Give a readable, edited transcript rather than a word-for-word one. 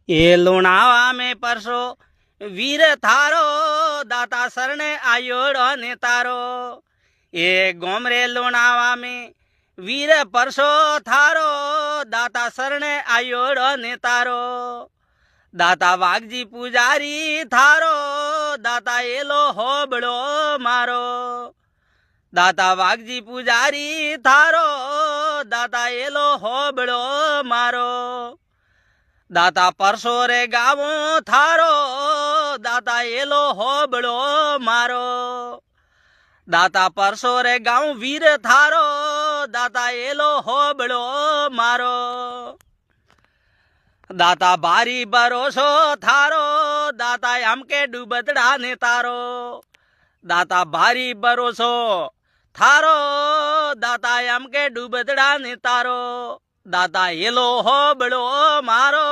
એ લુણાવા में परसो वीर थारो दाता सरने आयोड़ो ने तारो। ए गोमरे लुणावा में वीर परसो थारो दाता सरने आयोड़ो ने तारो। दाता वागजी पुजारी थारो दाता एलो होबड़ो मारो। दाता वागजी पुजारी थारो दाता एलो होबड़ो मारो। दाता परसो रे गावो थारो दाता एलो होबड़ो मारो। दाता परसो रे गाँव वीर थारो दाता एलो होबड़ो मारो। दाता बारी भरोसो थारो दाता हमके डूबतड़ा ने तारो। दाता भारी भरोसो थारो दाता हमके डूबतड़ा ने तारो। दाता एलो होबड़ो मारो।